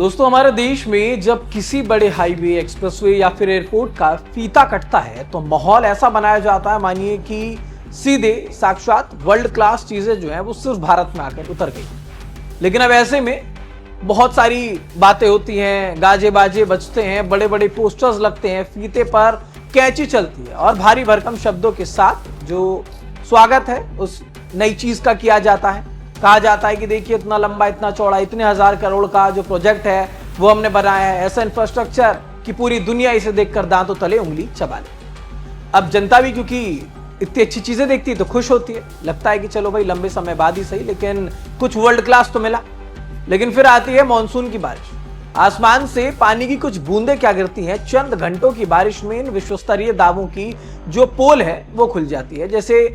दोस्तों, हमारे देश में जब किसी बड़े हाईवे, एक्सप्रेसवे या फिर एयरपोर्ट का फीता कटता है तो माहौल ऐसा बनाया जाता है मानिए कि सीधे साक्षात वर्ल्ड क्लास चीजें जो है वो सिर्फ भारत में आकर उतर गई। लेकिन अब ऐसे में बहुत सारी बातें होती हैं, गाजे बाजे बजते हैं, बड़े बड़े पोस्टर्स लगते हैं, फीते पर कैंची चलती है और भारी भरकम शब्दों के साथ जो स्वागत है उस नई चीज का किया जाता है। कहा जाता है कि देखिए इतना लंबा, इतना चौड़ा, इतने 1000 करोड़ का जो प्रोजेक्ट है वो हमने बनाया है, ऐसा इंफ्रास्ट्रक्चर कि पूरी दुनिया इसे देखकर दांतों तले उंगली चबा ले। अब जनता भी क्योंकि इतनी अच्छी चीजें देखती है तो खुश होती है, लगता है कि चलो भाई लंबे समय बाद ही सही लेकिन कुछ वर्ल्ड क्लास तो मिला। लेकिन फिर आती है मॉनसून की बारिश। आसमान से पानी की कुछ बूंदें क्या गिरती हैं, चंद घंटों की बारिश में इन विश्वस्तरीय दावों की जो पोल है वो खुल जाती है। जैसे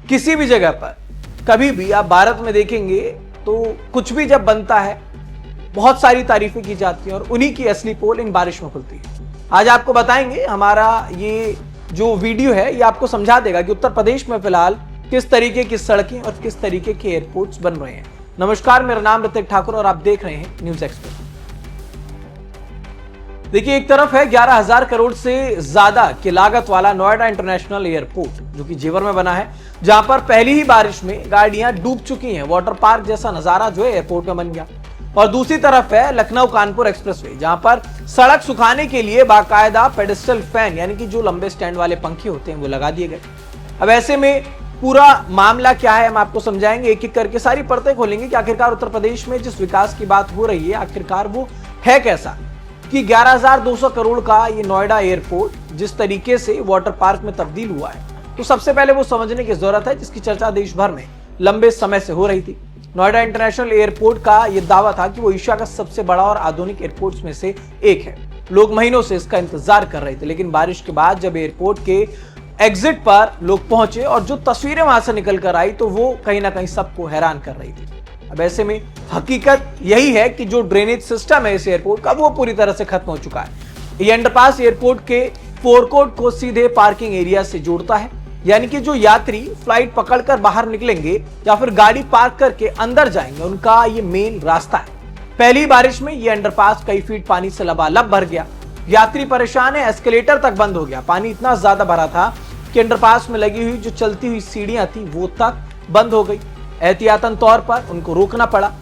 किसी भी जगह पर कभी भी आप भारत में देखेंगे तो कुछ भी जब बनता है बहुत सारी तारीफें की जाती हैं और उन्हीं की असली पोल इन बारिश में खुलती है। आज आपको बताएंगे, हमारा ये जो वीडियो है ये आपको समझा देगा कि उत्तर प्रदेश में फिलहाल किस तरीके की सड़कें और किस तरीके के एयरपोर्ट्स बन रहे हैं। नमस्कार, मेरा नाम ऋतिक ठाकुर और आप देख रहे हैं न्यूज एक्सप्रेस। देखिए, एक तरफ है 11,000 करोड़ से ज्यादा की लागत वाला नोएडा इंटरनेशनल एयरपोर्ट जो कि जेवर में बना है, जहां पर पहली ही बारिश में गाड़ियां डूब चुकी हैं। वाटर पार्क जैसा नजारा जो है एयरपोर्ट में बन गया। और दूसरी तरफ है लखनऊ कानपुर एक्सप्रेसवे, जहां पर सड़क सुखाने के लिए बाकायदा पेडेस्टल फैन यानी कि जो लंबे स्टैंड वाले पंखे होते हैं वो लगा दिए गए। अब ऐसे में पूरा मामला क्या है हम आपको समझाएंगे, एक एक करके सारी परतें खोलेंगे कि आखिरकार उत्तर प्रदेश में जिस विकास की बात हो रही है आखिरकार वो है कैसा, कि 11,200 करोड़ का ये नोएडा एयरपोर्ट जिस तरीके से वाटर पार्क में तब्दील हुआ है तो सबसे पहले वो समझने की जरूरत है जिसकी चर्चा देश भर में लंबे समय से हो रही थी। नोएडा इंटरनेशनल एयरपोर्ट का यह दावा था कि वो एशिया का सबसे बड़ा और आधुनिक एयरपोर्ट में से एक है। लोग महीनों से इसका इंतजार कर रहे थे, लेकिन बारिश के बाद जब एयरपोर्ट के एग्जिट पर लोग पहुंचे और जो तस्वीरें वहां से निकल कर आई तो वो कहीं ना कहीं सबको हैरान कर रही थी। अब ऐसे में हकीकत यही है कि जो ड्रेनेज सिस्टम है इस एयरपोर्ट का वो पूरी तरह से खत्म हो चुका है। ये अंडरपास एयरपोर्ट के फोरकोर्ट को सीधे पार्किंग एरिया से जोड़ता है, यानी कि जो यात्री फ्लाइट पकड़कर बाहर निकलेंगे या फिर गाड़ी पार्क करके अंदर जाएंगे उनका ये मेन रास्ता है। पहली बारिश में ये अंडरपास कई फीट पानी से लबालब भर गया। यात्री परेशान है, एस्केलेटर तक बंद हो गया। पानी इतना ज्यादा भरा था कि अंडरपास में लगी हुई जो चलती हुई सीढ़ियां थी वो तक बंद हो गई। एहतियातन तौर पर उनको रोकना पड़ा।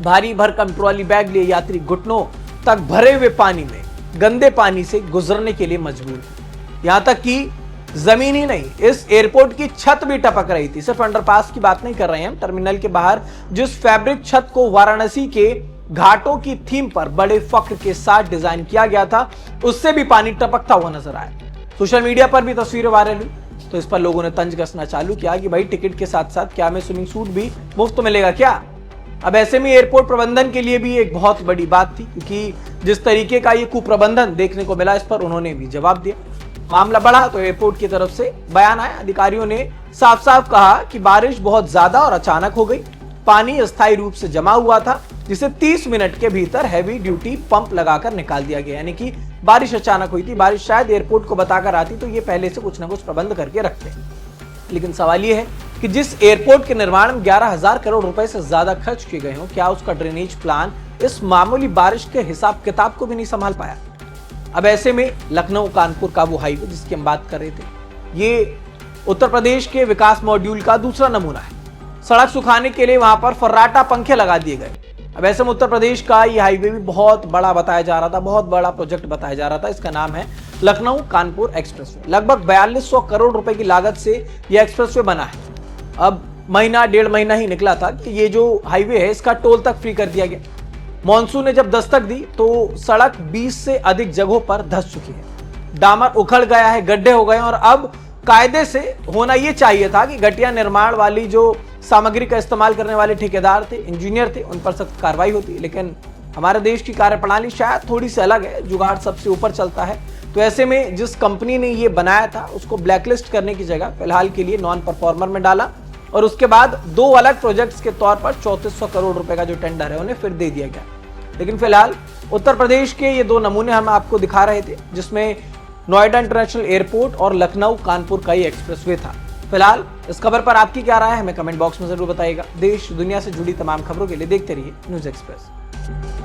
भारी भरकम ट्रॉली बैग लिए यात्री घुटनों तक भरे हुए पानी में गंदे पानी से गुजरने के लिए मजबूर थे। यहां तक कि जमीन ही नहीं, इस एयरपोर्ट की छत भी टपक रही थी। सिर्फ अंडरपास की बात नहीं कर रहे हैं हम, टर्मिनल के बाहर जिस फैब्रिक छत को वाराणसी के घाटों की थीम पर बड़े फख्र के साथ डिजाइन किया गया था उससे भी पानी टपकता हुआ नजर आया। सोशल मीडिया पर भी तस्वीरें वायरल हुई तो इस पर लोगों ने तंज कसना चालू किया कि भाई टिकट के साथ साथ क्या हमें स्विमिंग सूट भी मुफ्त मिलेगा क्या। अब ऐसे में एयरपोर्ट प्रबंधन के लिए भी एक बहुत बड़ी बात थी, क्योंकि जिस तरीके का ये कुप्रबंधन देखने को मिला इस पर उन्होंने भी जवाब दिया। मामला बढ़ा तो एयरपोर्ट की तरफ से बयान आया। अधिकारियों ने साफ साफ कहा कि बारिश बहुत ज्यादा और अचानक हो गई। पानी अस्थायी रूप से जमा हुआ था जिसे 30 मिनट के भीतर हैवी ड्यूटी पंप लगाकर निकाल दिया गया, यानी कि बारिश अचानक हुई थी। बारिश शायद एयरपोर्ट को बताकर आती तो ये पहले से कुछ ना कुछ प्रबंध करके रखते। लेकिन सवाल ये है कि जिस एयरपोर्ट के निर्माण में 11,000 करोड़ रुपए से ज्यादा खर्च किए गए हो, क्या उसका ड्रेनेज प्लान इस मामूली बारिश के हिसाब किताब को भी नहीं संभाल पाया। अब ऐसे में लखनऊ कानपुर का वो हाईवे जिसकी हम बात कर रहे थे, ये उत्तर प्रदेश के विकास मॉड्यूल का दूसरा नमूना है। सड़क सुखाने के लिए वहां पर फर्राटा पंखे लगा दिए गए। अब ऐसे में उत्तर प्रदेश का ये हाईवे भी बहुत बड़ा बताया जा रहा था, बहुत बड़ा प्रोजेक्ट बताया जा रहा था। इसका नाम है लखनऊ कानपुर एक्सप्रेसवे। लगभग 4200 करोड़ रुपए की लागत से यह एक्सप्रेसवे बना है। अब महीना डेढ़ महीना ही निकला था कि ये जो हाईवे है इसका टोल तक फ्री कर दिया गया। मॉनसून ने जब दस्तक दी तो सड़क 20 से अधिक जगहों पर धंस चुकी है। डामर उखड़ गया है, गड्ढे हो गए और अब कायदे से होना यह चाहिए था कि घटिया निर्माण वाली जो सामग्री का इस्तेमाल करने वाले ठेकेदार थे, इंजीनियर थे, उन पर सख्त कार्रवाई होती। लेकिन हमारे देश की कार्यप्रणाली शायद थोड़ी सी अलग है, जुगाड़ सबसे ऊपर चलता है। तो ऐसे में जिस कंपनी ने ये बनाया था उसको ब्लैकलिस्ट करने की जगह फिलहाल के लिए नॉन परफॉर्मर में डाला और उसके बाद दो अलग प्रोजेक्ट्स के तौर पर 3400 करोड़ रुपए का जो टेंडर है उन्हें फिर दे दिया गया। लेकिन फिलहाल उत्तर प्रदेश के ये दो नमूने हम आपको दिखा रहे थे, जिसमें नोएडा इंटरनेशनल एयरपोर्ट और लखनऊ कानपुर का ही एक्सप्रेसवे था। फिलहाल इस खबर पर आपकी क्या राय है हमें कमेंट बॉक्स में जरूर बताइएगा। देश दुनिया से जुड़ी तमाम खबरों के लिए देखते रहिए न्यूज एक्सप्रेस।